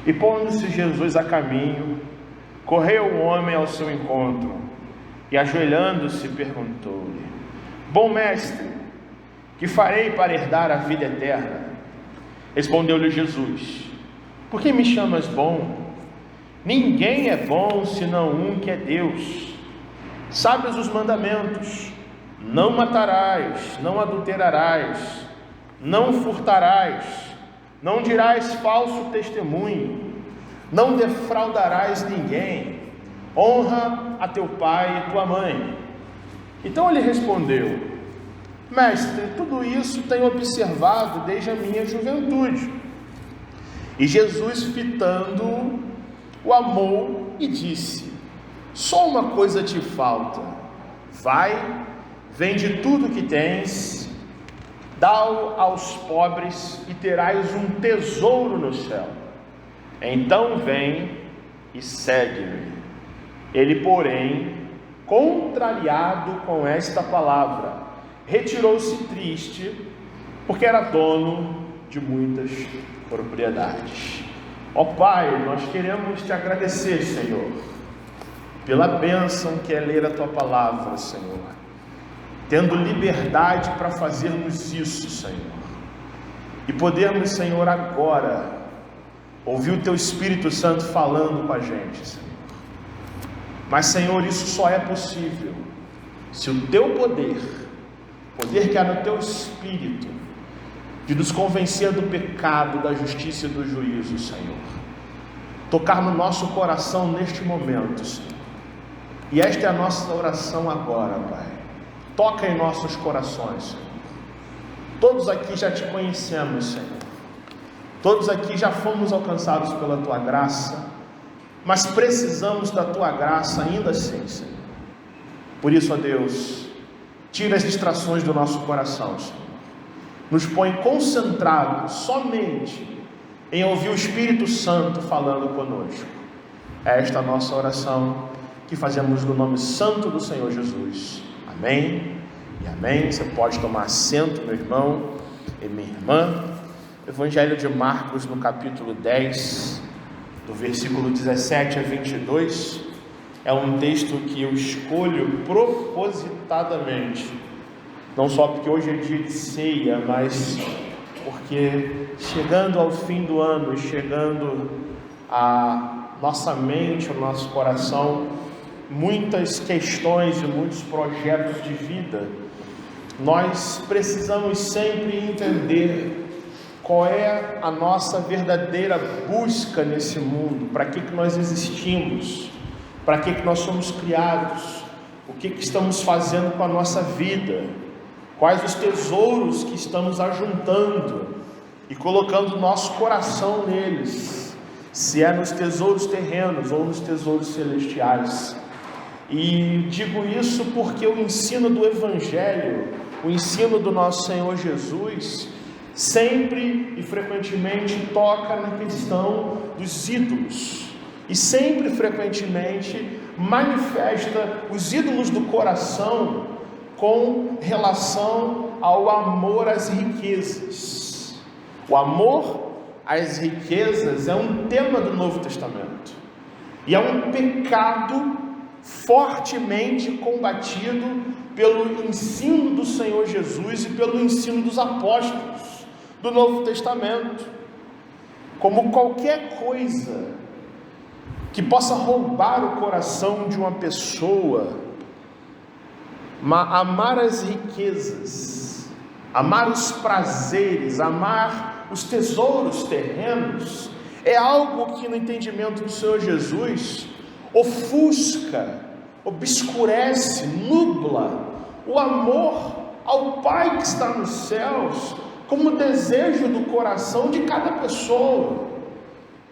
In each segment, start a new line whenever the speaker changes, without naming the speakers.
E pondo-se Jesus a caminho, correu o homem ao seu encontro, e ajoelhando-se perguntou-lhe: Bom mestre, que farei para herdar a vida eterna? Respondeu-lhe Jesus: Por que me chamas bom? Ninguém é bom senão um que é Deus. Sabes os mandamentos: não matarás, não adulterarás, não furtarás, não dirás falso testemunho, não defraudarás ninguém, honra a teu pai e tua mãe. Então ele respondeu: Mestre, tudo isso tenho observado desde a minha juventude. E Jesus, fitando-o, o amou e disse: Só uma coisa te falta. Vai, vende tudo que tens, dá-o aos pobres e terás um tesouro no céu. Então vem e segue-me. Ele, porém, contrariado com esta palavra, retirou-se triste, porque era dono de muitas propriedades. Ó Pai, nós queremos te agradecer, Senhor, pela bênção que é ler a tua palavra, Senhor, tendo liberdade para fazermos isso, Senhor, e podermos, Senhor, agora ouvir o teu Espírito Santo falando com a gente, Senhor. Mas, Senhor, isso só é possível se o teu poder que há no teu Espírito, de nos convencer do pecado, da justiça e do juízo, Senhor, tocar no nosso coração neste momento, Senhor. E esta é a nossa oração agora, Pai. Toca em nossos corações, Senhor. Todos aqui já te conhecemos, Senhor. Todos aqui já fomos alcançados pela tua graça, mas precisamos da tua graça ainda assim, Senhor. Por isso, ó Deus, tira as distrações do nosso coração, Senhor. Nos põe concentrados somente em ouvir o Espírito Santo falando conosco. É esta a nossa oração que fazemos no nome santo do Senhor Jesus. Amém e amém. Você pode tomar assento, meu irmão e minha irmã. Evangelho de Marcos, no capítulo 10, do versículo 17 a 22, é um texto que eu escolho propositadamente, não só porque hoje é dia de ceia, mas porque chegando ao fim do ano, chegando à nossa mente, ao nosso coração, muitas questões e muitos projetos de vida, nós precisamos sempre entender qual é a nossa verdadeira busca nesse mundo, para que nós existimos, para que nós somos criados, o que estamos fazendo com a nossa vida, quais os tesouros que estamos ajuntando e colocando nosso coração neles, se é nos tesouros terrenos ou nos tesouros celestiais. E digo isso porque o ensino do Evangelho, o ensino do nosso Senhor Jesus, sempre e frequentemente toca na questão dos ídolos, e sempre e frequentemente manifesta os ídolos do coração com relação ao amor às riquezas. O amor às riquezas é um tema do Novo Testamento, e é um pecado fortemente combatido pelo ensino do Senhor Jesus e pelo ensino dos apóstolos do Novo Testamento. Como qualquer coisa que possa roubar o coração de uma pessoa, amar as riquezas, amar os prazeres, amar os tesouros terrenos, é algo que no entendimento do Senhor Jesus ofusca, obscurece, nubla o amor ao Pai que está nos céus, como desejo do coração de cada pessoa.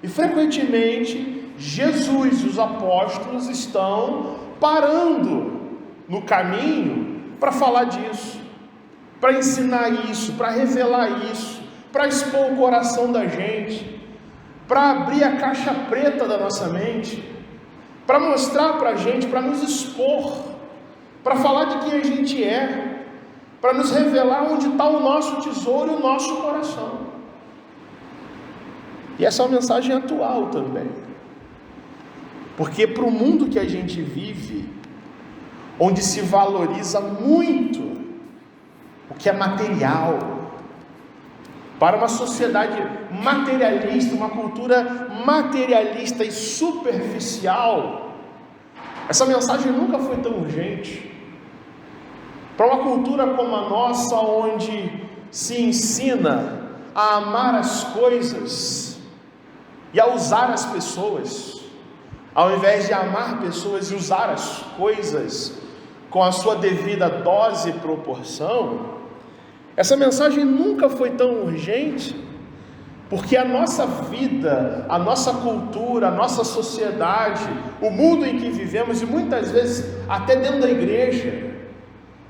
E frequentemente Jesus e os apóstolos estão parando no caminho para falar disso, para ensinar isso, para revelar isso, para expor o coração da gente, para abrir a caixa preta da nossa mente, para mostrar para a gente, para nos expor, para falar de quem a gente é, para nos revelar onde está o nosso tesouro e o nosso coração. E essa é uma mensagem atual também, porque para o mundo que a gente vive, onde se valoriza muito o que é material, para uma sociedade materialista, uma cultura materialista e superficial, essa mensagem nunca foi tão urgente. Para uma cultura como a nossa, onde se ensina a amar as coisas e a usar as pessoas, ao invés de amar pessoas e usar as coisas com a sua devida dose e proporção, essa mensagem nunca foi tão urgente, porque a nossa vida, a nossa cultura, a nossa sociedade, o mundo em que vivemos, e muitas vezes até dentro da igreja,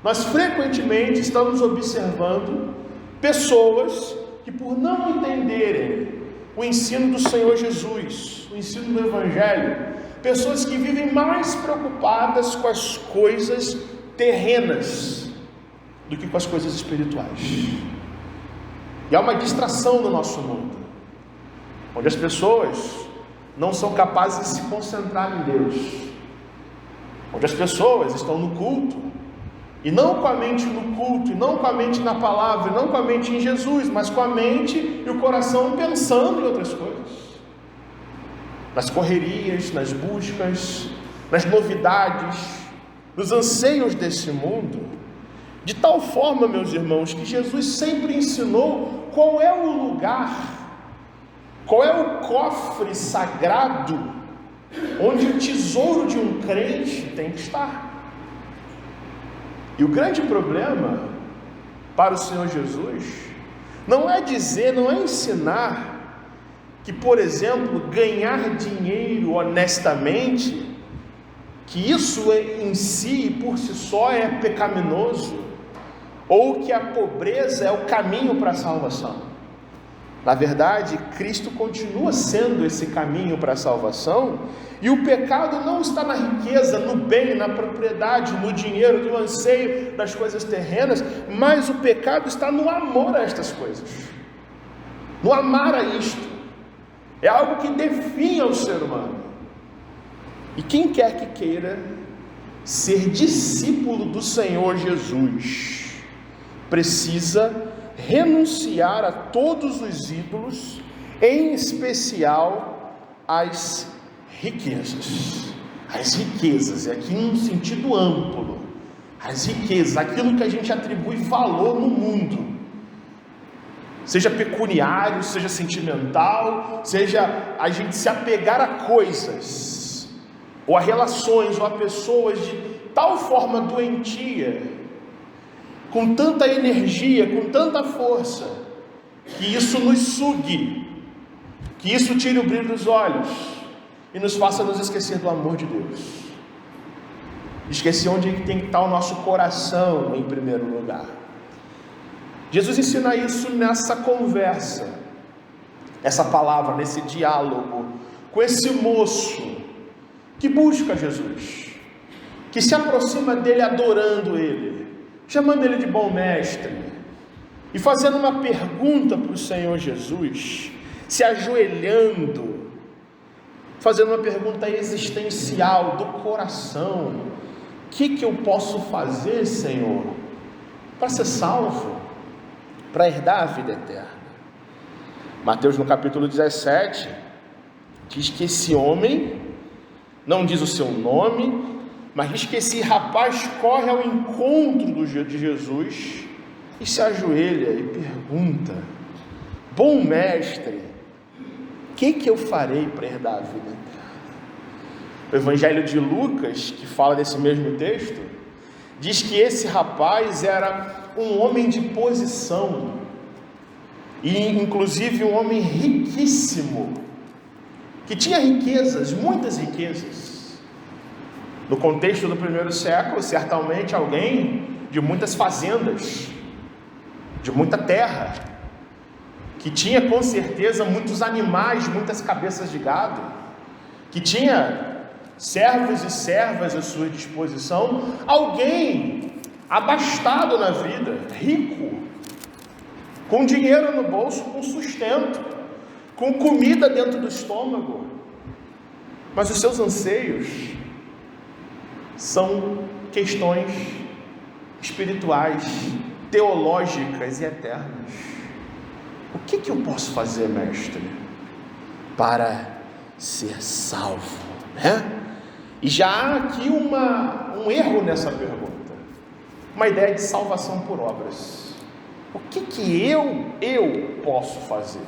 nós frequentemente estamos observando pessoas que, por não entenderem o ensino do Senhor Jesus, o ensino do Evangelho, pessoas que vivem mais preocupadas com as coisas terrenas do que com as coisas espirituais. E há uma distração no nosso mundo, onde as pessoas não são capazes de se concentrar em Deus, onde as pessoas estão no culto, e não com a mente no culto, e não com a mente na palavra, e não com a mente em Jesus, mas com a mente e o coração pensando em outras coisas, nas correrias, nas buscas, nas novidades, nos anseios desse mundo, de tal forma, meus irmãos, que Jesus sempre ensinou qual é o lugar, qual é o cofre sagrado, onde o tesouro de um crente tem que estar. E o grande problema para o Senhor Jesus não é dizer, não é ensinar que, por exemplo, ganhar dinheiro honestamente, que isso em si, por si só, é pecaminoso, ou que a pobreza é o caminho para a salvação. Na verdade, Cristo continua sendo esse caminho para a salvação, e o pecado não está na riqueza, no bem, na propriedade, no dinheiro, no anseio das coisas terrenas, mas o pecado está no amor a estas coisas, no amar a isto. É algo que define o ser humano. E quem quer que queira ser discípulo do Senhor Jesus, precisa renunciar a todos os ídolos, em especial as riquezas. As riquezas, aqui num sentido amplo, as riquezas, aquilo que a gente atribui valor no mundo, seja pecuniário, seja sentimental, seja a gente se apegar a coisas, ou a relações, ou a pessoas de tal forma doentia, com tanta energia, com tanta força, que isso nos sugue, que isso tire o brilho dos olhos e nos faça nos esquecer do amor de Deus, esquecer onde tem que estar o nosso coração em primeiro lugar. Jesus ensina isso nessa conversa, essa palavra, nesse diálogo com esse moço que busca Jesus, que se aproxima dele adorando ele, chamando ele de bom mestre, e fazendo uma pergunta para o Senhor Jesus, se ajoelhando, fazendo uma pergunta existencial do coração: o que eu posso fazer, Senhor, para ser salvo, para herdar a vida eterna? Mateus, no capítulo 17, diz que esse homem, não diz o seu nome, mas diz que esse rapaz corre ao encontro de Jesus e se ajoelha e pergunta: bom mestre, o que eu farei para herdar a vida eterna? O Evangelho de Lucas, que fala desse mesmo texto, diz que esse rapaz era um homem de posição, e inclusive um homem riquíssimo, que tinha riquezas, muitas riquezas. No contexto do primeiro século, certamente alguém de muitas fazendas, de muita terra, que tinha com certeza muitos animais, muitas cabeças de gado, que tinha servos e servas à sua disposição, alguém abastado na vida, rico, com dinheiro no bolso, com sustento, com comida dentro do estômago, mas os seus anseios são questões espirituais, teológicas e eternas. O que eu posso fazer, mestre, para ser salvo? E já há aqui um erro nessa pergunta, uma ideia de salvação por obras. O que eu posso fazer?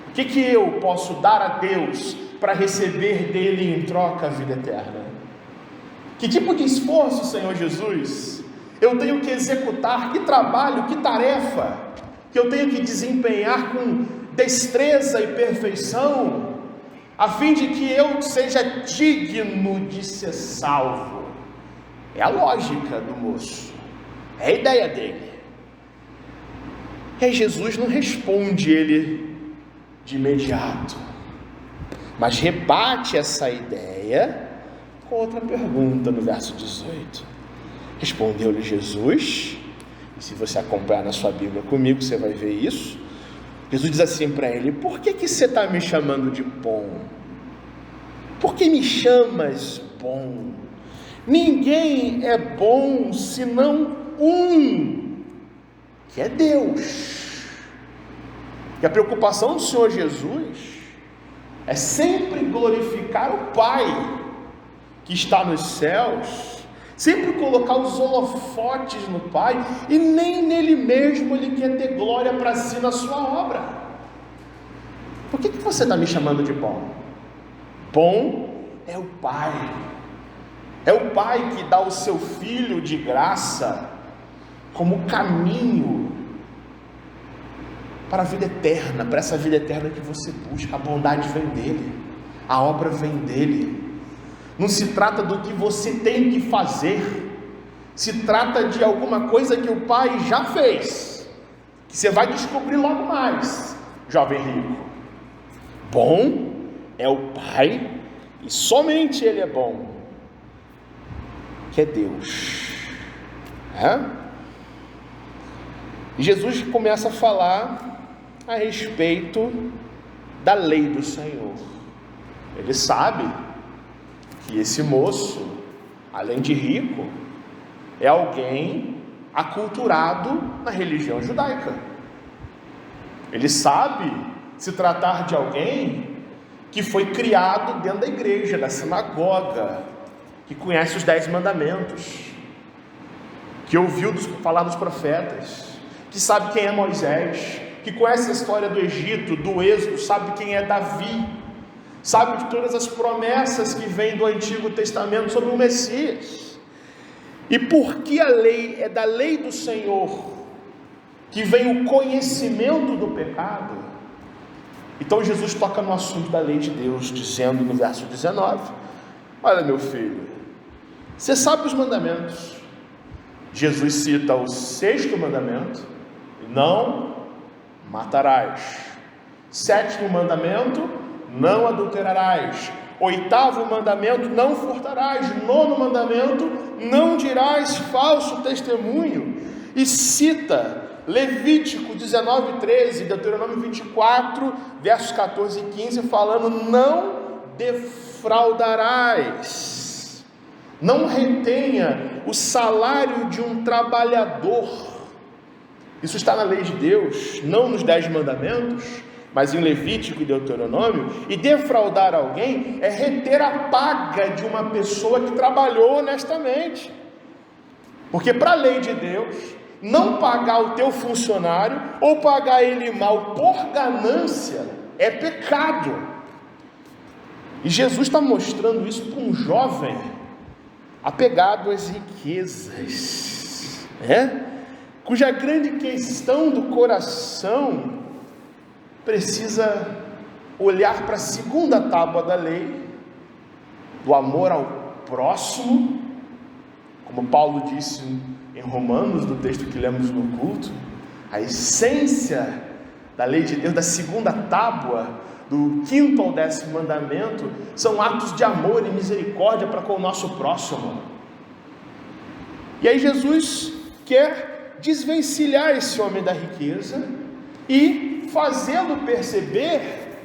O que eu posso dar a Deus para receber dele em troca a vida eterna? Que tipo de esforço, Senhor Jesus, eu tenho que executar? Que trabalho, que tarefa que eu tenho que desempenhar com destreza e perfeição, a fim de que eu seja digno de ser salvo? É a lógica do moço, é a ideia dele. E aí Jesus não responde ele de imediato, mas rebate essa ideia com outra pergunta no verso 18. Respondeu-lhe Jesus, e se você acompanhar na sua Bíblia comigo, você vai ver isso. Jesus diz assim para ele: por que você está me chamando de bom? Por que me chamas bom? Ninguém é bom senão um, que é Deus. E a preocupação do Senhor Jesus é sempre glorificar o Pai que está nos céus, sempre colocar os holofotes no Pai, e nem nele mesmo ele quer ter glória para si na sua obra. Por que você está me chamando de bom? Bom é o Pai, é o Pai que dá o seu Filho de graça como caminho para a vida eterna, para essa vida eterna que você busca. A bondade vem dele, a obra vem dele. Não se trata do que você tem que fazer, se trata de alguma coisa que o Pai já fez, que você vai descobrir logo mais, jovem rico. Bom é o Pai, e somente Ele é bom, que é Deus. E Jesus começa a falar a respeito da lei do Senhor. Ele sabe que esse moço, além de rico, é alguém aculturado na religião judaica. Ele sabe se tratar de alguém que foi criado dentro da igreja, da sinagoga, que conhece os 10 mandamentos, que ouviu falar dos profetas, que sabe quem é Moisés, que conhece a história do Egito, do Êxodo, sabe quem é Davi, sabe de todas as promessas que vêm do Antigo Testamento sobre o Messias. E porque a lei é da lei do Senhor que vem o conhecimento do pecado, então Jesus toca no assunto da lei de Deus, dizendo no verso 19: olha, meu filho, você sabe os mandamentos. Jesus cita o 6º mandamento: não matarás. 7º mandamento: não adulterarás. 8º mandamento: não furtarás. 9º mandamento: não dirás falso testemunho. E cita Levítico 19:13, Deuteronômio 24, versos 14 e 15, falando: não defraudarás. Não retenha o salário de um trabalhador. Isso está na lei de Deus, não nos 10 mandamentos, mas em Levítico e Deuteronômio. E defraudar alguém é reter a paga de uma pessoa que trabalhou honestamente. Porque para a lei de Deus, não pagar o teu funcionário ou pagar ele mal por ganância é pecado. E Jesus está mostrando isso para um jovem apegado às riquezas, cuja grande questão do coração precisa olhar para a 2ª tábua da lei, do amor ao próximo, como Paulo disse em Romanos, no texto que lemos no culto. A essência da lei de Deus, da 2ª tábua, do 5º ao 10º mandamento, são atos de amor e misericórdia para com o nosso próximo. E aí Jesus quer desvencilhar esse homem da riqueza e e fazê-lo perceber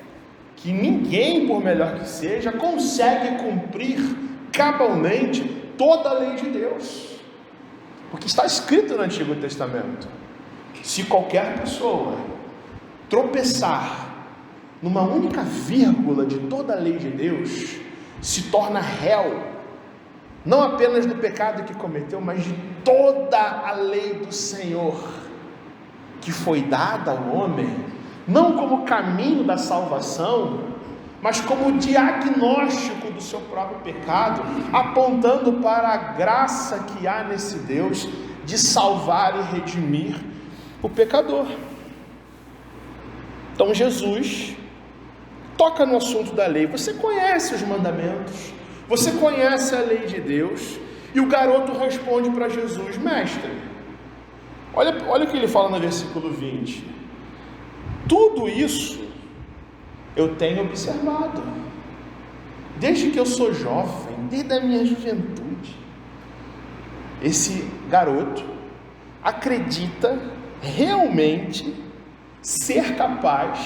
que ninguém, por melhor que seja, consegue cumprir cabalmente toda a lei de Deus, porque está escrito no Antigo Testamento: se qualquer pessoa tropeçar numa única vírgula de toda a lei de Deus, se torna réu, não apenas do pecado que cometeu, mas de toda a lei do Senhor, que foi dada ao homem, não como caminho da salvação, mas como diagnóstico do seu próprio pecado, apontando para a graça que há nesse Deus de salvar e redimir o pecador. Então Jesus toca no assunto da lei. Você conhece os mandamentos, você conhece a lei de Deus, e o garoto responde para Jesus: mestre, olha o que ele fala no versículo 20: tudo isso eu tenho observado, desde que eu sou jovem, desde a minha juventude. Esse garoto acredita realmente ser capaz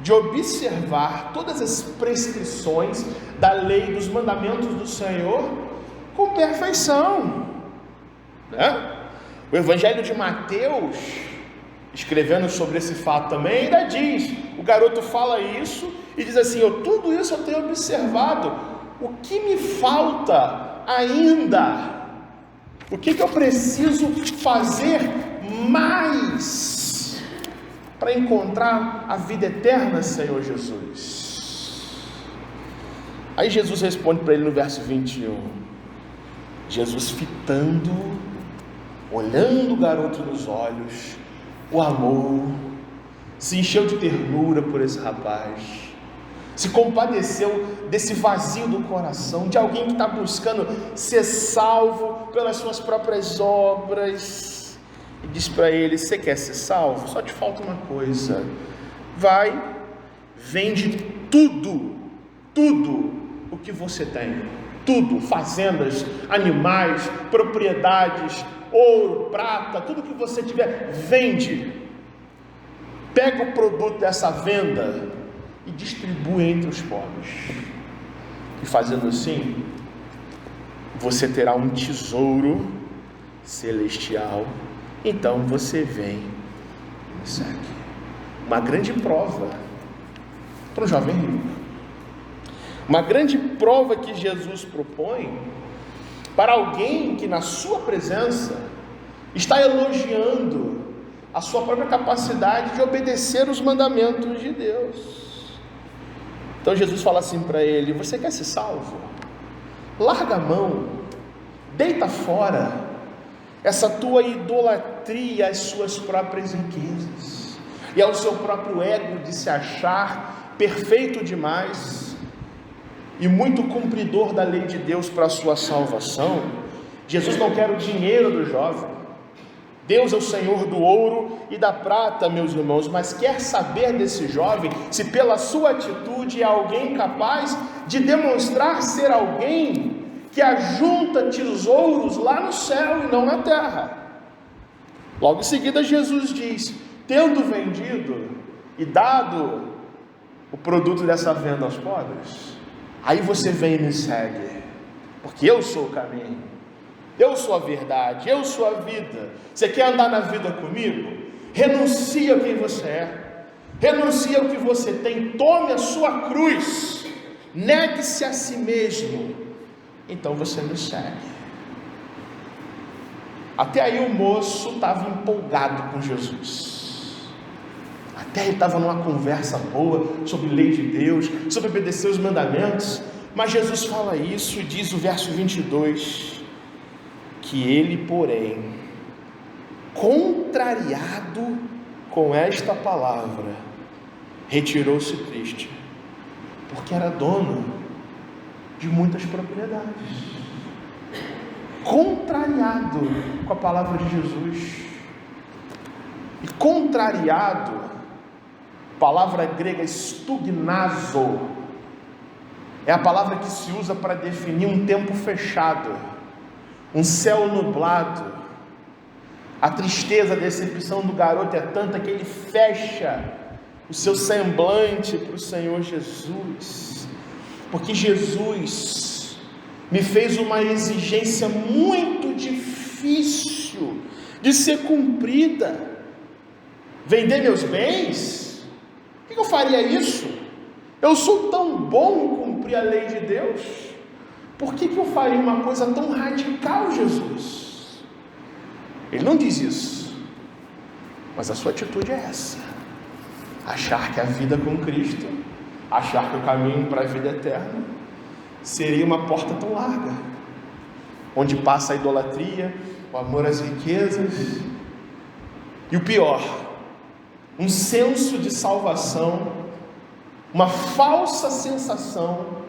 de observar todas as prescrições da lei, dos mandamentos do Senhor com perfeição, né? O Evangelho de Mateus, escrevendo sobre esse fato também, ainda diz, o garoto fala isso e diz assim: tudo isso eu tenho observado, o que me falta ainda? O que eu preciso fazer mais para encontrar a vida eterna, Senhor Jesus? Aí Jesus responde para ele no verso 21, Jesus fitando, olhando o garoto nos olhos, o amou, se encheu de ternura por esse rapaz, se compadeceu desse vazio do coração, de alguém que está buscando ser salvo pelas suas próprias obras, e diz para ele: você quer ser salvo? Só te falta uma coisa, vai, vende tudo o que você tem, tudo, fazendas, animais, propriedades, ouro, prata, tudo que você tiver, vende, pega o produto dessa venda e distribui entre os pobres, e fazendo assim, você terá um tesouro celestial. Então você vem e me segue. Uma grande prova para o jovem rico, uma grande prova que Jesus propõe para alguém que na sua presença está elogiando a sua própria capacidade de obedecer os mandamentos de Deus. Então Jesus fala assim para ele: você quer ser salvo? Larga a mão, deita fora essa tua idolatria às suas próprias riquezas e ao seu próprio ego de se achar perfeito demais e muito cumpridor da lei de Deus para a sua salvação. Jesus não quer o dinheiro do jovem. Deus é o Senhor do ouro e da prata, meus irmãos, mas quer saber desse jovem se pela sua atitude é alguém capaz de demonstrar ser alguém que ajunta tesouros lá no céu e não na terra. Logo em seguida Jesus diz: tendo vendido e dado o produto dessa venda aos pobres, aí você vem e me segue, porque eu sou o caminho, eu sou a verdade, eu sou a vida. Você quer andar na vida comigo? Renuncia a quem você é, renuncia ao que você tem, tome a sua cruz, negue-se a si mesmo, então você me segue. Até aí o moço estava empolgado com Jesus, até ele estava numa conversa boa sobre lei de Deus, sobre obedecer os mandamentos, mas Jesus fala isso e diz o verso 22, que ele, porém, contrariado com esta palavra, retirou-se triste, porque era dono de muitas propriedades. Contrariado com a palavra de Jesus. E contrariado, palavra grega stugnazo, é a palavra que se usa para definir um tempo fechado, um céu nublado, A tristeza, a decepção do garoto é tanta que ele fecha o seu semblante para o Senhor Jesus, porque Jesus me fez uma exigência muito difícil de ser cumprida. Vender meus bens? Por que eu faria isso? Eu sou tão bom em cumprir a lei de Deus. Por que eu faria uma coisa tão radical, Jesus? Ele não diz isso, mas a sua atitude é essa: achar que a vida com Cristo, achar que o caminho para a vida eterna seria uma porta tão larga, onde passa a idolatria, o amor às riquezas, e o pior, um senso de salvação, uma falsa sensação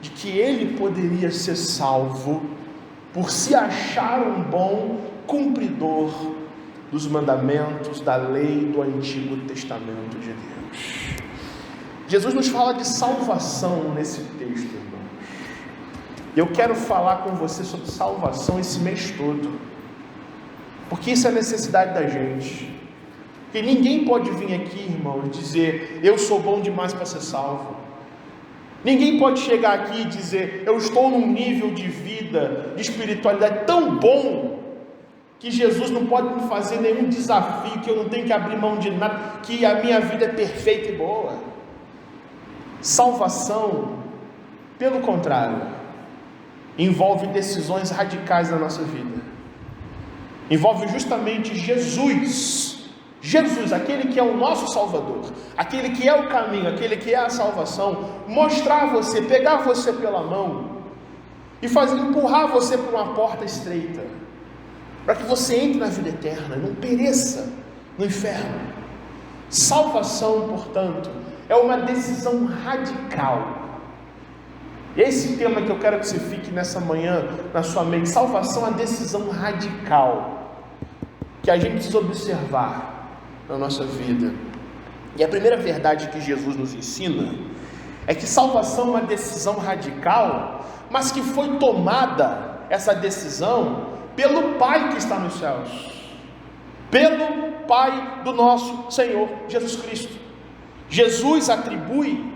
de que ele poderia ser salvo por se achar um bom cumpridor dos mandamentos da lei do Antigo Testamento de Deus. Jesus nos fala de salvação nesse texto, irmãos. Eu quero falar com você sobre salvação esse mês todo, porque isso é a necessidade da gente. Porque ninguém pode vir aqui, irmãos, dizer: eu sou bom demais para ser salvo. Ninguém pode chegar aqui e dizer: eu estou num nível de vida, de espiritualidade tão bom, que Jesus não pode me fazer nenhum desafio, que eu não tenho que abrir mão de nada, que a minha vida é perfeita e boa. Salvação, pelo contrário, envolve decisões radicais na nossa vida. Envolve justamente Jesus, aquele que é o nosso Salvador, aquele que é o caminho, aquele que é a salvação, mostrar você, pegar você pela mão e empurrar você para uma porta estreita, para que você entre na vida eterna, não pereça no inferno. Salvação, portanto, é uma decisão radical. Esse tema que eu quero que você fique nessa manhã na sua mente: salvação é uma decisão radical, que a gente precisa observar na nossa vida. E a primeira verdade que Jesus nos ensina é que salvação é uma decisão radical, mas que foi tomada, essa decisão, pelo Pai que está nos céus, pelo Pai do nosso Senhor Jesus Cristo. Jesus atribui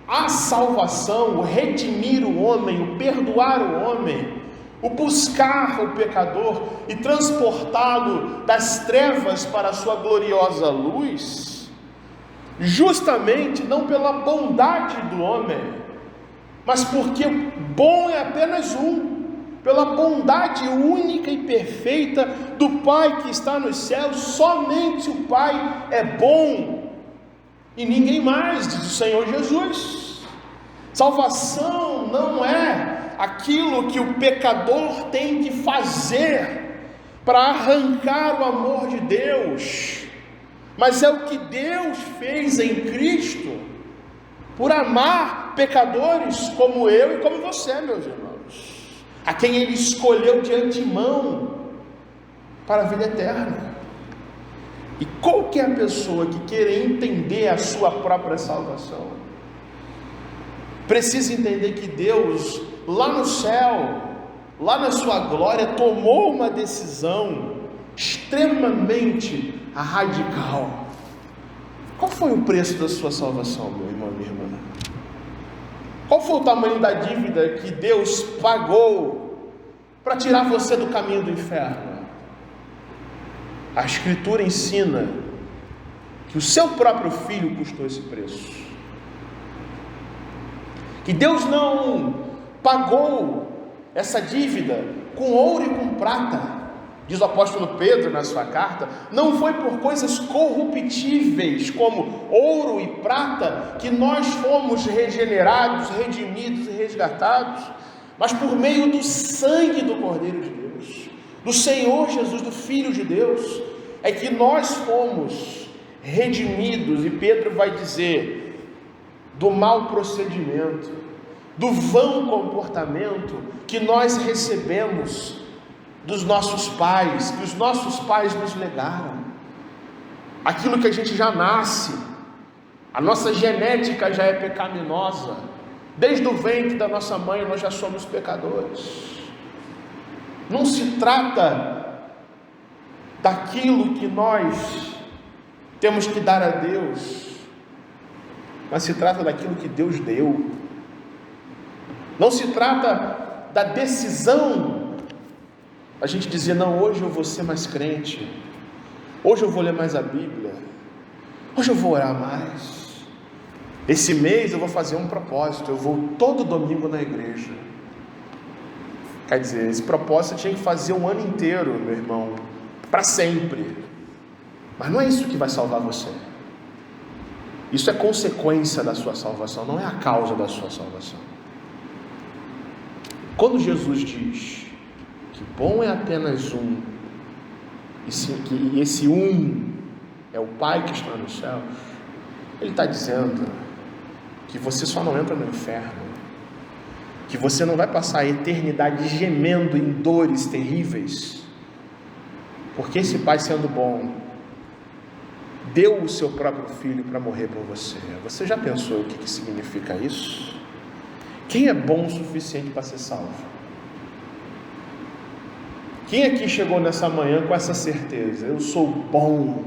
a salvação, o redimir o homem, o perdoar o homem, o buscar o pecador e transportá-lo das trevas para a sua gloriosa luz, justamente não pela bondade do homem, mas porque bom é apenas um, pela bondade única e perfeita do Pai que está nos céus. Somente o Pai é bom e ninguém mais, diz o Senhor Jesus. Salvação não é aquilo que o pecador tem que fazer para arrancar o amor de Deus, mas é o que Deus fez em Cristo por amar pecadores como eu e como você, meus irmãos, a quem Ele escolheu de antemão para a vida eterna. E qualquer pessoa que queira entender a sua própria salvação precisa entender que Deus, lá no céu, lá na sua glória, tomou uma decisão extremamente radical. Qual foi o preço da sua salvação, meu irmão, minha irmã? Qual foi o tamanho da dívida que Deus pagou para tirar você do caminho do inferno? A Escritura ensina que o seu próprio Filho custou esse preço, que Deus não pagou essa dívida com ouro e com prata, diz o apóstolo Pedro na sua carta. Não foi por coisas corruptíveis como ouro e prata que nós fomos regenerados, redimidos e resgatados, mas por meio do sangue do Cordeiro de Deus, do Senhor Jesus, do Filho de Deus, é que nós fomos redimidos. E Pedro vai dizer do mau procedimento, do vão comportamento que nós recebemos dos nossos pais, que os nossos pais nos legaram, aquilo que a gente já nasce, a nossa genética já é pecaminosa, desde o ventre da nossa mãe nós já somos pecadores. Não se trata daquilo que nós temos que dar a Deus, mas se trata daquilo que Deus deu. Não se trata da decisão, a gente dizer, não, hoje eu vou ser mais crente, hoje eu vou ler mais a Bíblia, hoje eu vou orar mais, esse mês eu vou fazer um propósito, eu vou todo domingo na igreja. Quer dizer, esse propósito eu tinha que fazer um ano inteiro, meu irmão, para sempre. Mas não é isso que vai salvar você. Isso é consequência da sua salvação, não é a causa da sua salvação. Quando Jesus diz que bom é apenas um, e esse um é o Pai que está nos céus, Ele está dizendo que você só não entra no inferno, que você não vai passar a eternidade gemendo em dores terríveis, porque esse Pai, sendo bom, deu o seu próprio Filho para morrer por você. Você já pensou o que significa isso? Quem é bom o suficiente para ser salvo? Quem aqui chegou nessa manhã com essa certeza? Eu sou bom,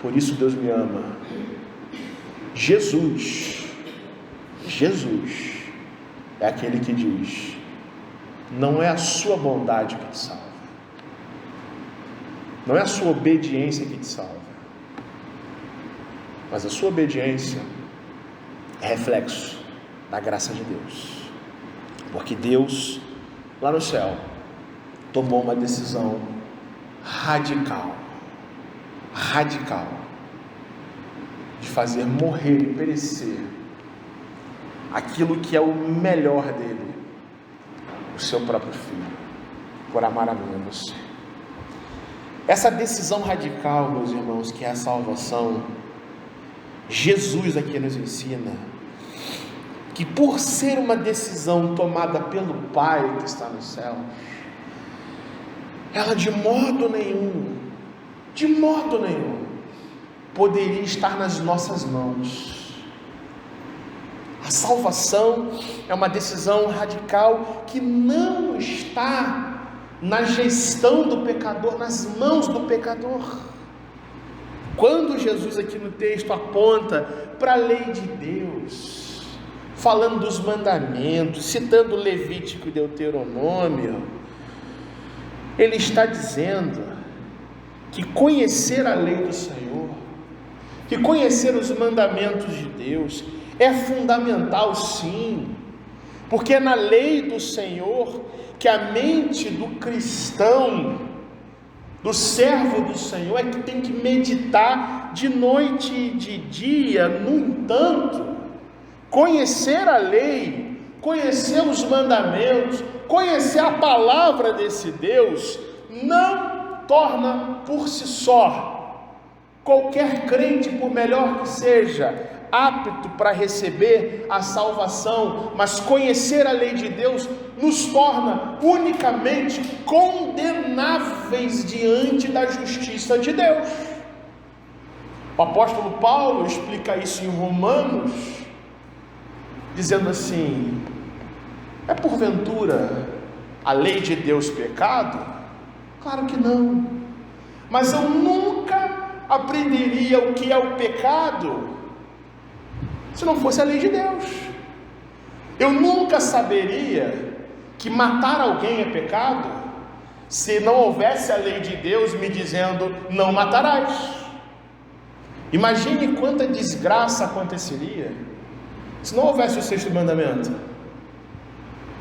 por isso Deus me ama. Jesus é aquele que diz, não é a sua bondade que te salva, não é a sua obediência que te salva, mas a sua obediência é reflexo da graça de Deus, porque Deus, lá no céu, tomou uma decisão radical, de fazer morrer e perecer aquilo que é o melhor dele, o seu próprio Filho, por amar a mim e a você. Essa decisão radical, meus irmãos, que é a salvação, Jesus aqui nos ensina que, por ser uma decisão tomada pelo Pai que está no céu, ela de modo nenhum poderia estar nas nossas mãos. A salvação é uma decisão radical que não está na gestão do pecador, nas mãos do pecador. Quando Jesus aqui no texto aponta para a lei de Deus, falando dos mandamentos, citando Levítico e Deuteronômio, ele está dizendo que conhecer a lei do Senhor, que conhecer os mandamentos de Deus é fundamental, sim, porque é na lei do Senhor que a mente do cristão, do servo do Senhor, é que tem que meditar de noite e de dia. No entanto, conhecer a lei, conhecer os mandamentos, conhecer a palavra desse Deus, não torna por si só qualquer crente, por melhor que seja, apto para receber a salvação, mas conhecer a lei de Deus nos torna unicamente condenáveis diante da justiça de Deus. O apóstolo Paulo explica isso em Romanos, dizendo assim: é porventura a lei de Deus pecado? Claro que não, mas eu nunca aprenderia o que é o pecado se não fosse a lei de Deus. Eu nunca saberia que matar alguém é pecado se não houvesse a lei de Deus me dizendo não matarás. Imagine quanta desgraça aconteceria se não houvesse o sexto mandamento.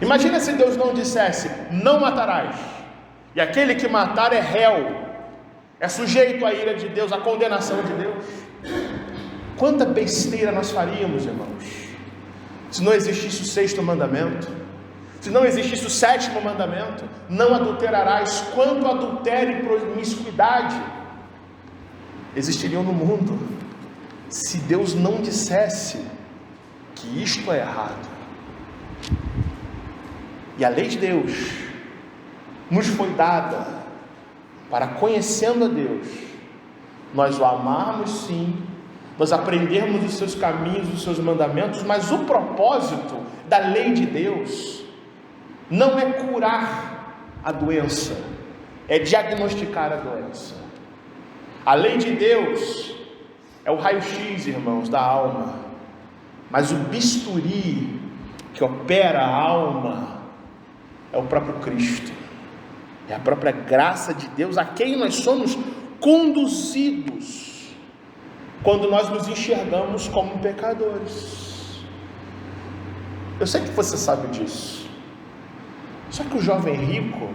Imagina se Deus não dissesse não matarás, e aquele que matar é réu, é sujeito à ira de Deus, à condenação de Deus. Quanta besteira nós faríamos, irmãos, se não existisse o sexto mandamento, se não existisse o sétimo mandamento, não adulterarás. Quanto adultério e promiscuidade existiriam no mundo se Deus não dissesse que isto é errado. E a lei de Deus nos foi dada para, conhecendo a Deus, nós o amarmos sim, nós aprendermos os seus caminhos, os seus mandamentos, mas o propósito da lei de Deus não é curar a doença, é diagnosticar a doença. A lei de Deus é o raio-x, irmãos, da alma. Mas o bisturi que opera a alma é o próprio Cristo. É a própria graça de Deus a quem nós somos conduzidos quando nós nos enxergamos como pecadores. Eu sei que você sabe disso. Só que o jovem rico,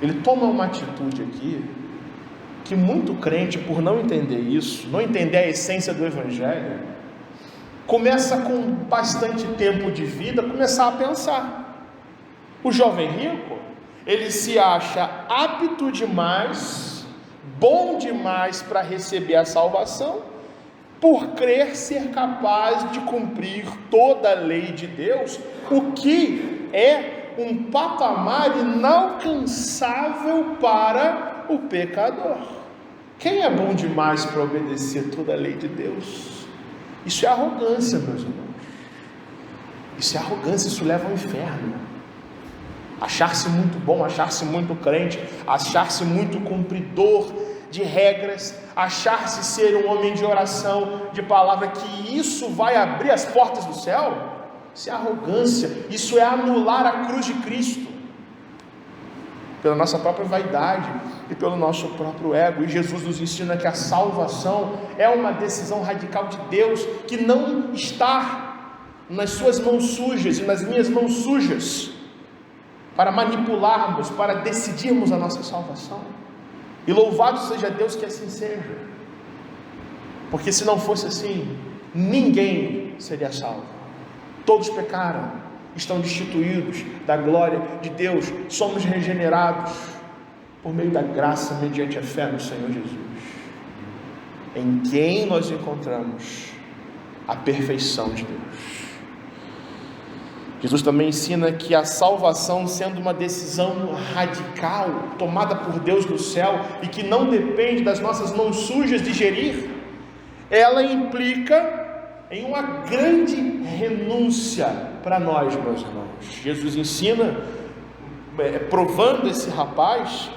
ele toma uma atitude aqui que muito crente, por não entender isso, não entender a essência do Evangelho, começa com bastante tempo de vida, começar a pensar. O jovem rico, ele se acha apto demais, bom demais para receber a salvação, por crer ser capaz de cumprir toda a lei de Deus, o que é um patamar inalcançável para o pecador. Quem é bom demais para obedecer toda a lei de Deus? Isso é arrogância, meus irmãos. Isso é arrogância, isso leva ao inferno. Achar-se muito bom, achar-se muito crente, achar-se muito cumpridor de regras, achar-se ser um homem de oração, de palavra, que isso vai abrir as portas do céu. Isso é arrogância, isso é anular a cruz de Cristo, pela nossa própria vaidade e pelo nosso próprio ego. E Jesus nos ensina que a salvação é uma decisão radical de Deus, que não está nas suas mãos sujas e nas minhas mãos sujas, para manipularmos, para decidirmos a nossa salvação. E louvado seja Deus que assim seja, porque se não fosse assim, ninguém seria salvo. Todos pecaram, estão destituídos da glória de Deus, somos regenerados por meio da graça, mediante a fé no Senhor Jesus, em quem nós encontramos a perfeição de Deus. Jesus também ensina que a salvação, sendo uma decisão radical, tomada por Deus do céu, e que não depende das nossas mãos sujas de gerir, ela implica em uma grande renúncia para nós, meus irmãos. Jesus ensina, provando esse rapaz,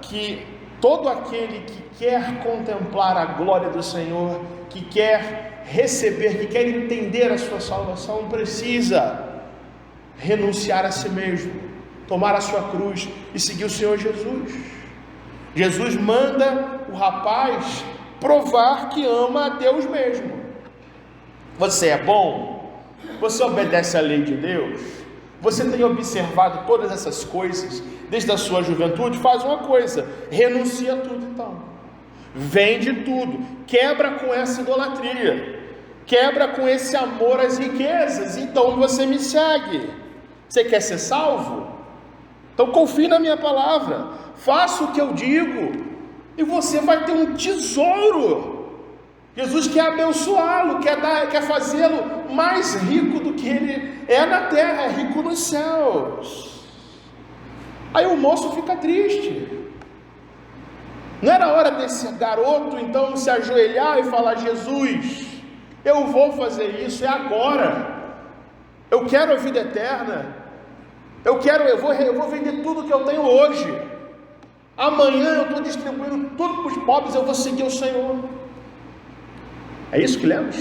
que todo aquele que quer contemplar a glória do Senhor, que quer receber, que quer entender a sua salvação, precisa renunciar a si mesmo, tomar a sua cruz e seguir o Senhor Jesus. Jesus manda o rapaz provar que ama a Deus mesmo. Você é bom? Você obedece à lei de Deus? Você tem observado todas essas coisas desde a sua juventude? Faz uma coisa: renuncia a tudo então, vende tudo, quebra com essa idolatria, quebra com esse amor às riquezas, então você me segue. Você quer ser salvo? Então confie na minha palavra, faça o que eu digo, e você vai ter um tesouro. Jesus quer abençoá-lo, quer fazê-lo mais rico do que ele é na terra, é rico nos céus. Aí o moço fica triste. Não era hora desse garoto então se ajoelhar e falar: Jesus, eu vou fazer isso, é agora, eu quero a vida eterna, eu vou vender tudo que eu tenho hoje, amanhã eu estou distribuindo tudo para os pobres, eu vou seguir o Senhor. É isso que lemos?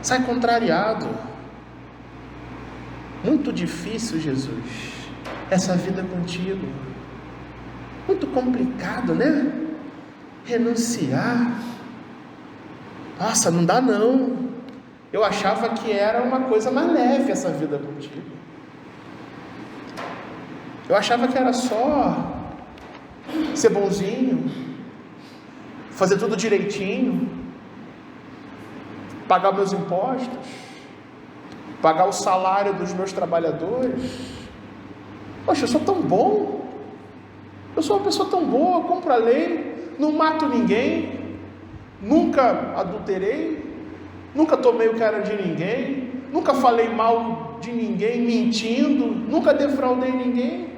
Sai contrariado. Muito difícil, Jesus, essa vida contigo. Muito complicado, né? Renunciar. Nossa, não dá não. Eu achava que era uma coisa mais leve essa vida contigo. Eu achava que era só ser bonzinho, fazer tudo direitinho, pagar meus impostos, pagar o salário dos meus trabalhadores. Poxa, eu sou tão bom, eu sou uma pessoa tão boa, eu cumpro a lei, não mato ninguém, nunca adulterei, nunca tomei o que era de ninguém, nunca falei mal de ninguém mentindo, nunca defraudei ninguém.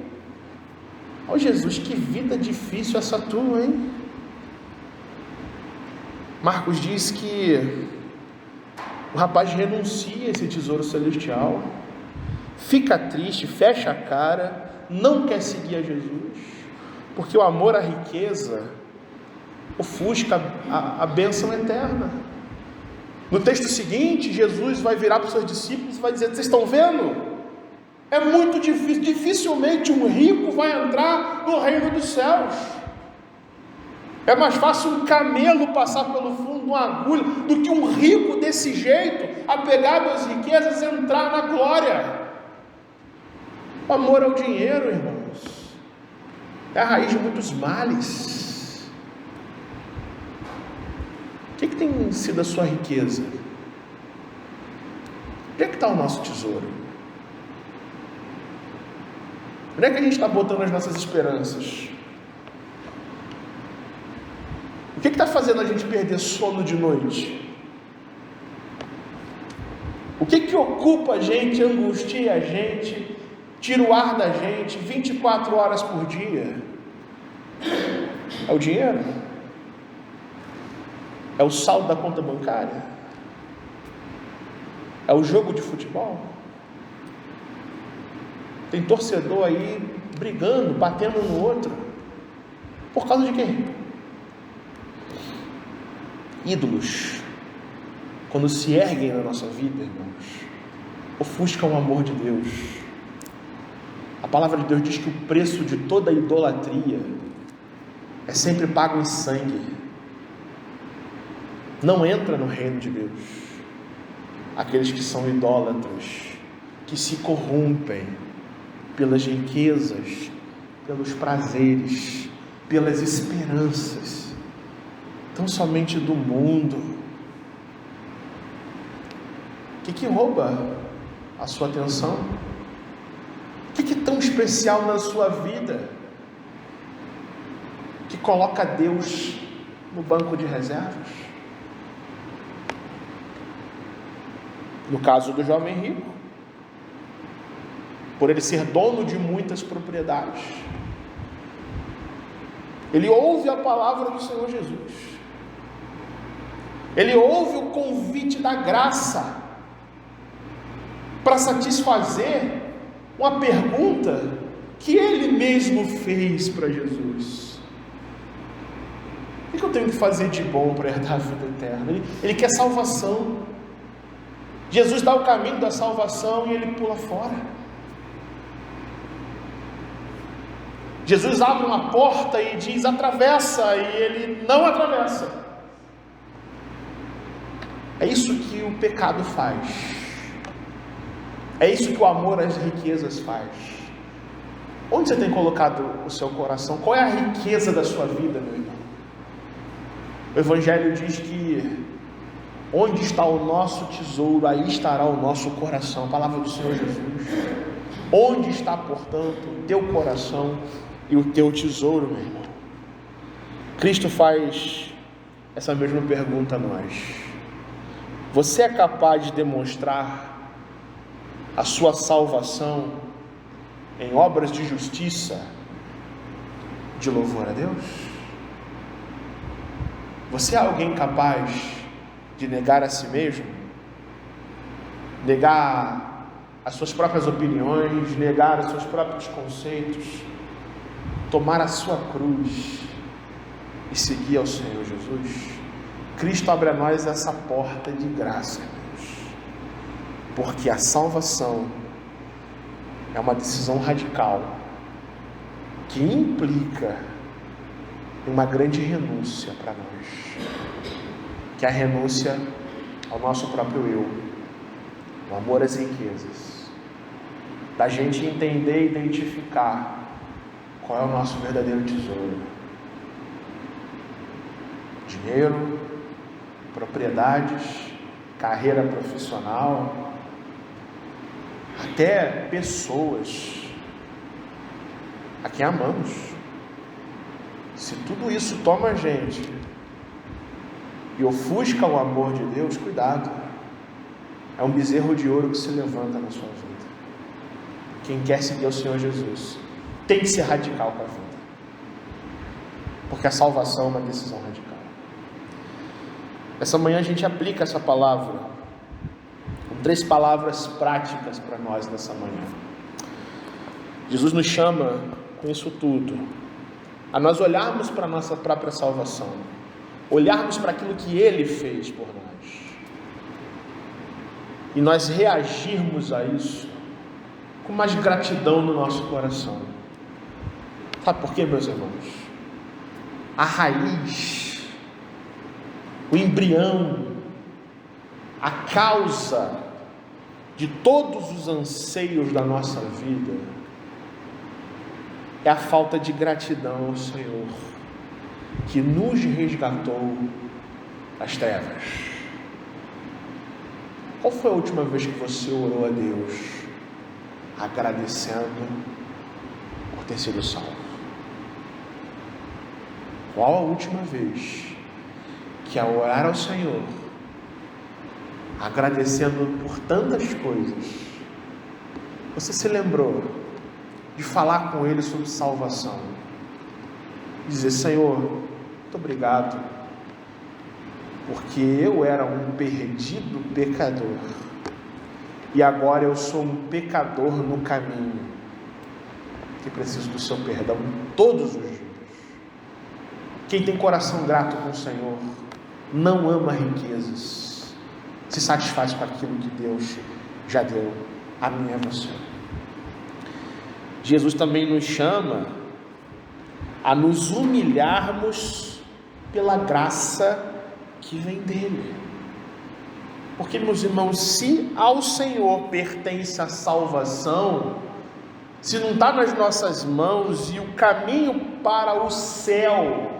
Oh Jesus, que vida difícil essa tua, hein? Marcos diz que o rapaz renuncia a esse tesouro celestial, fica triste, fecha a cara, não quer seguir a Jesus, porque o amor à riqueza ofusca a bênção eterna. No texto seguinte, Jesus vai virar para os seus discípulos e vai dizer: vocês estão vendo? É muito difícil, dificilmente um rico vai entrar no reino dos céus. É mais fácil um camelo passar pelo fundo de uma agulha do que um rico desse jeito, apegado às riquezas, entrar na glória. O amor ao dinheiro, irmãos, é a raiz de muitos males. O que tem sido a sua riqueza? Onde é que está o nosso tesouro? Onde é que a gente está botando as nossas esperanças? O que está fazendo a gente perder sono de noite? O que ocupa a gente, angustia a gente, tira o ar da gente 24 horas por dia? É o dinheiro? É o saldo da conta bancária? É o jogo de futebol? Tem torcedor aí brigando, batendo um no outro. Por causa de quê? Ídolos, quando se erguem na nossa vida, irmãos, ofuscam o amor de Deus. A palavra de Deus diz que o preço de toda idolatria é sempre pago em sangue. Não entra no reino de Deus aqueles que são idólatras, que se corrompem pelas riquezas, pelos prazeres, pelas esperanças, tão somente do mundo. O que rouba a sua atenção? O que é tão especial na sua vida que coloca Deus no banco de reservas? No caso do jovem rico, por ele ser dono de muitas propriedades, ele ouve a palavra do Senhor Jesus, ele ouve o convite da graça para satisfazer uma pergunta que ele mesmo fez para Jesus: o que eu tenho que fazer de bom para herdar a vida eterna? Ele quer salvação. Jesus dá o caminho da salvação e ele pula fora. Jesus abre uma porta e diz: atravessa, e ele não atravessa. É isso que o pecado faz. É isso que o amor às riquezas faz. Onde você tem colocado o seu coração? Qual é a riqueza da sua vida, meu irmão? O Evangelho diz que onde está o nosso tesouro, aí estará o nosso coração. A palavra do Senhor Jesus. Onde está, portanto, o teu coração e o teu tesouro, meu irmão? Cristo faz essa mesma pergunta a nós. Você é capaz de demonstrar a sua salvação em obras de justiça, de louvor a Deus? Você é alguém capaz de negar a si mesmo, negar as suas próprias opiniões, negar os seus próprios conceitos, tomar a sua cruz e seguir ao Senhor Jesus? Cristo abre a nós essa porta de graça, irmãos, porque a salvação é uma decisão radical que implica uma grande renúncia para nós, que é a renúncia ao nosso próprio eu, o amor às riquezas, da gente entender e identificar qual é o nosso verdadeiro tesouro: dinheiro, propriedades, carreira profissional, até pessoas a quem amamos. Se tudo isso toma a gente e ofusca o amor de Deus, cuidado, é um bezerro de ouro que se levanta na sua vida. Quem quer seguir o Senhor Jesus tem que ser radical com a vida, porque a salvação é uma decisão radical. Essa manhã a gente aplica essa palavra, um 3 palavras práticas para nós nessa manhã. Jesus nos chama com isso tudo a nós olharmos para a nossa própria salvação, olharmos para aquilo que Ele fez por nós, e nós reagirmos a isso com mais gratidão no nosso coração. Sabe por quê, meus irmãos? A raiz, o embrião, a causa de todos os anseios da nossa vida é a falta de gratidão ao Senhor, que nos resgatou das trevas. Qual foi a última vez que você orou a Deus agradecendo por ter sido salvo? Qual a última vez que, ao orar ao Senhor, agradecendo por tantas coisas, você se lembrou de falar com Ele sobre salvação? Dizer: Senhor, muito obrigado, porque eu era um perdido pecador, e agora eu sou um pecador no caminho, que preciso do seu perdão todos os dias. Quem tem coração grato com o Senhor não ama riquezas, se satisfaz com aquilo que Deus já deu a mim e a você. Jesus também nos chama a nos humilharmos pela graça que vem dele. Porque, meus irmãos, se ao Senhor pertence a salvação, se não está nas nossas mãos, e o caminho para o céu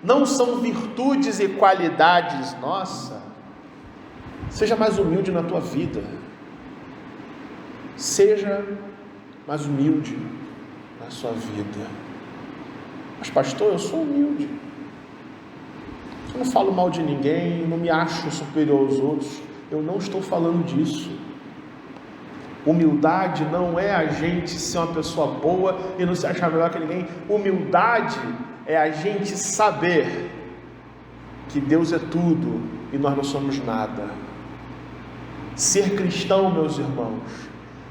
não são virtudes e qualidades nossas, seja mais humilde na tua vida. Seja mais humilde na sua vida. Mas, pastor, eu sou humilde. Eu não falo mal de ninguém, não me acho superior aos outros. Eu não estou falando disso. Humildade não é a gente ser uma pessoa boa e não se achar melhor que ninguém. Humildade é a gente saber que Deus é tudo e nós não somos nada. Ser cristão, meus irmãos,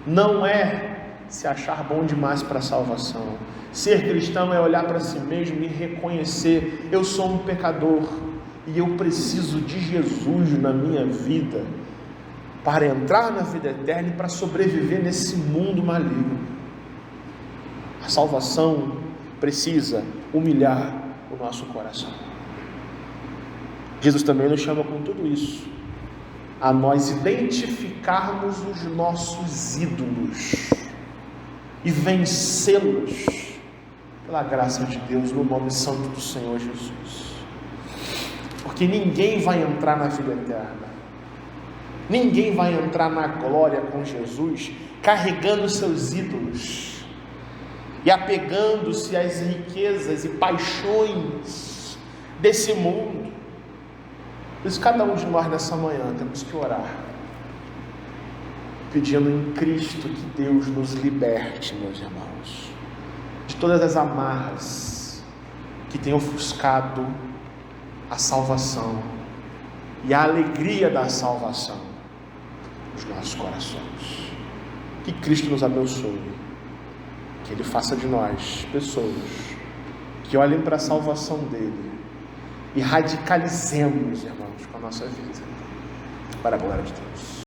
não é se achar bom demais para a salvação. Ser cristão é olhar para si mesmo e reconhecer: eu sou um pecador e eu preciso de Jesus na minha vida para entrar na vida eterna e para sobreviver nesse mundo maligno. A salvação precisa humilhar o nosso coração. Jesus também nos chama com tudo isso a nós identificarmos os nossos ídolos e vencê-los pela graça de Deus, no nome santo do Senhor Jesus. Porque ninguém vai entrar na vida eterna, ninguém vai entrar na glória com Jesus carregando seus ídolos e apegando-se às riquezas e paixões desse mundo. Por isso, cada um de nós nessa manhã temos que orar, pedindo em Cristo que Deus nos liberte, meus irmãos, de todas as amarras que têm ofuscado a salvação e a alegria da salvação nos nossos corações. Que Cristo nos abençoe, que Ele faça de nós pessoas que olhem para a salvação dEle e radicalizemos, irmãos, com a nossa vida, para a glória de Deus.